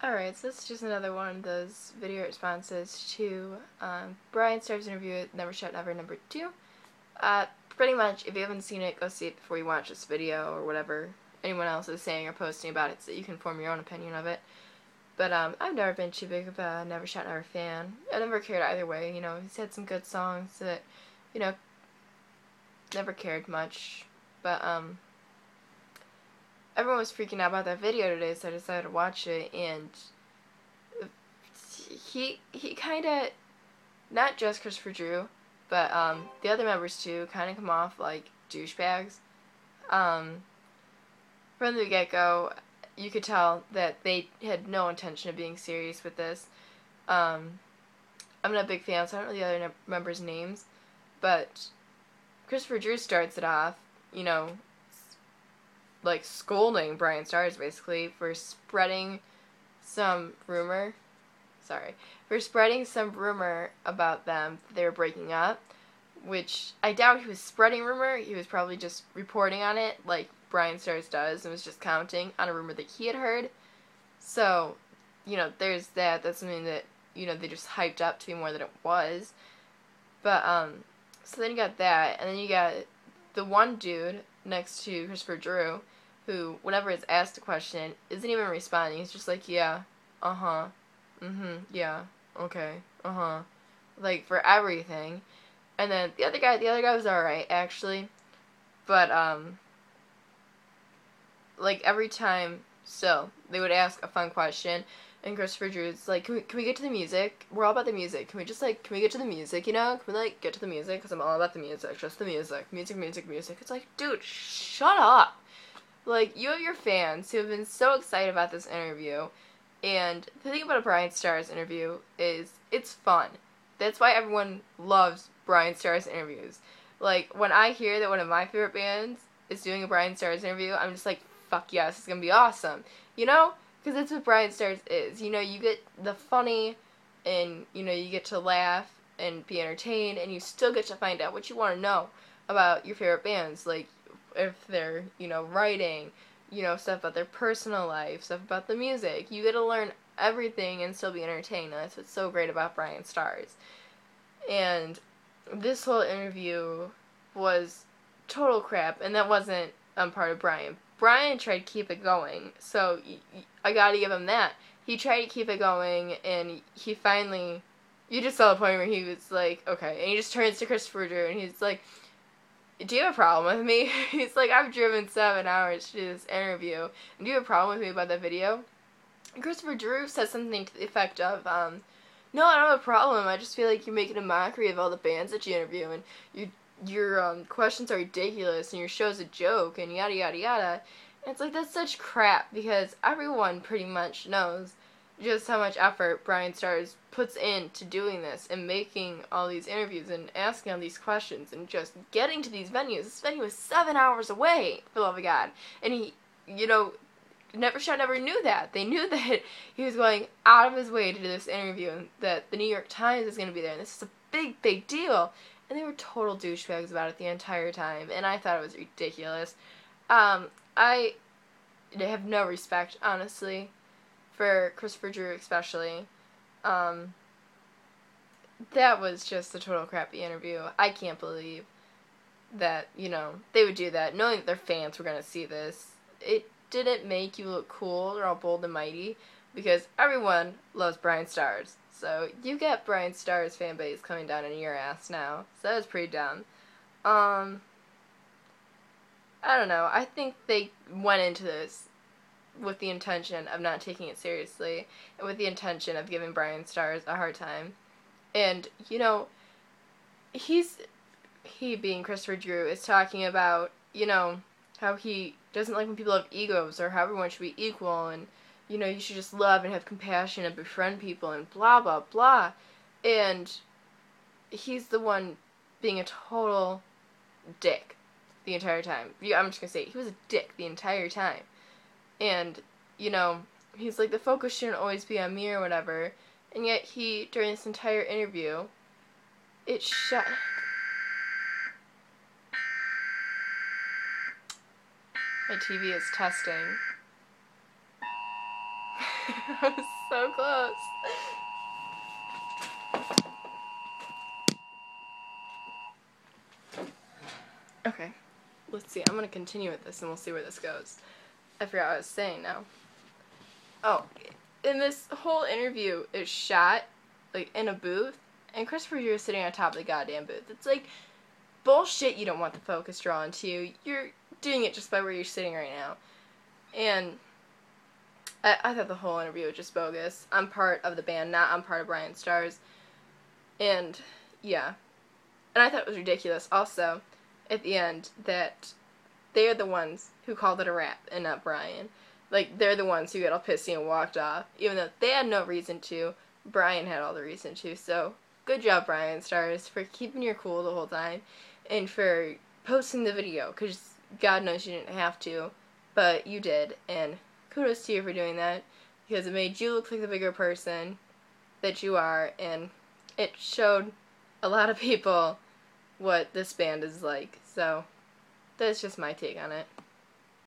Alright, so this is just another one of those video responses to Bryan Starr's interview with Never Shut Never number 2. Pretty much, if you haven't seen it, go see it before you watch this video or whatever anyone else is saying or posting about it so that you can form your own opinion of it. But I've never been too big of a Never Shut Never fan. I never cared either way, you know, he's had some good songs that, you know, never cared much. But everyone was freaking out about that video today, so I decided to watch it, and he kind of, not just Christopher Drew, but the other members too, kind of come off like douchebags. From the get-go, you could tell that they had no intention of being serious with this. I'm not a big fan, so I don't know the other members' names, but Christopher Drew starts it off, you know, like scolding Bryan Starrs basically for spreading some rumor. For spreading some rumor about them that they were breaking up, which I doubt he was spreading rumor. He was probably just reporting on it like Bryan Starrs does and was just counting on a rumor that he had heard. So, you know, there's that. That's something that, you know, they just hyped up to be more than it was. But, so then you got that, and then you got the one dude next to Christopher Drew who, whenever it's asked a question, isn't even responding. He's just like, yeah, uh-huh, yeah, okay, uh-huh, like, for everything. And then the other guy was alright, actually, but, like, every time, still, they would ask a fun question, and Christopher Drew's like, can we get to the music? We're all about the music. Can we get to the music, you know? Can we, like, get to the music? Because I'm all about the music, just the music. Music. It's like, dude, shut up! Like, you have your fans who have been so excited about this interview, and the thing about a Bryan Starrs interview is it's fun. That's why everyone loves Bryan Starrs interviews. Like, when I hear that one of my favorite bands is doing a Bryan Starrs interview, I'm just like, fuck yes, it's gonna be awesome. You know? Because that's what Bryan Starrs is. You know, you get the funny, and, you know, you get to laugh and be entertained, and you still get to find out what you want to know about your favorite bands. Like, if they're, you know, writing, you know, stuff about their personal life, stuff about the music. You get to learn everything and still be entertained. And that's what's so great about Bryan Starrs. And this whole interview was total crap, and that wasn't part of Bryan. Bryan tried to keep it going, so I gotta give him that. He tried to keep it going, and he finally, you just saw the point where he was like, okay, and he just turns to Christopher Drew, and he's like, do you have a problem with me? He's like, I've driven 7 hours to do this interview, and do you have a problem with me about that video? And Christopher Drew says something to the effect of, no, I don't have a problem, I just feel like you're making a mockery of all the bands that you interview, and your questions are ridiculous, and your show's a joke, and yada yada yada. And it's like, that's such crap, because everyone pretty much knows just how much effort Bryan Starrs puts into doing this and making all these interviews and asking all these questions and just getting to these venues. This venue is 7 hours away, for the love of God. And he, you know, Never Shut Never knew that. They knew that he was going out of his way to do this interview and that the New York Times is going to be there. And this is a big, big deal. And they were total douchebags about it the entire time. And I thought it was ridiculous. I have no respect, honestly, for Christopher Drew especially. That was just a total crappy interview. I can't believe that, you know, they would do that, knowing that their fans were going to see this. It didn't make you look cool or all bold and mighty, because everyone loves Bryan Starrs. So you get Bryan Starrs fan base coming down on your ass now. So that was pretty dumb. I don't know. I think they went into this with the intention of not taking it seriously, and with the intention of giving Bryan Starrs a hard time. And, you know, he being Christopher Drew, is talking about, you know, how he doesn't like when people have egos, or how everyone should be equal, and, you know, you should just love and have compassion and befriend people, and blah, blah, blah. And he's the one being a total dick the entire time. I'm just gonna say, he was a dick the entire time. And, you know, he's like, the focus shouldn't always be on me or whatever. And yet he, during this entire interview, it shut... My TV is testing. So close. Okay, let's see. I'm gonna continue with this and we'll see where this goes. I forgot what I was saying now. Oh, and this whole interview is shot, like, in a booth, and Christopher Drew is sitting on top of the goddamn booth. It's like bullshit you don't want the focus drawn to you. You're doing it just by where you're sitting right now. And I thought the whole interview was just bogus. I'm part of the band, not I'm part of Bryan Stars. And, yeah. And I thought it was ridiculous, also, at the end, that they are the ones who called it a rap and not Bryan. Like, they're the ones who got all pissy and walked off, even though they had no reason to. Bryan had all the reason to. So, good job, Bryan Stars, for keeping your cool the whole time, and for posting the video, because God knows you didn't have to, but you did, and kudos to you for doing that, because it made you look like the bigger person that you are, and it showed a lot of people what this band is like. So, that's just my take on it.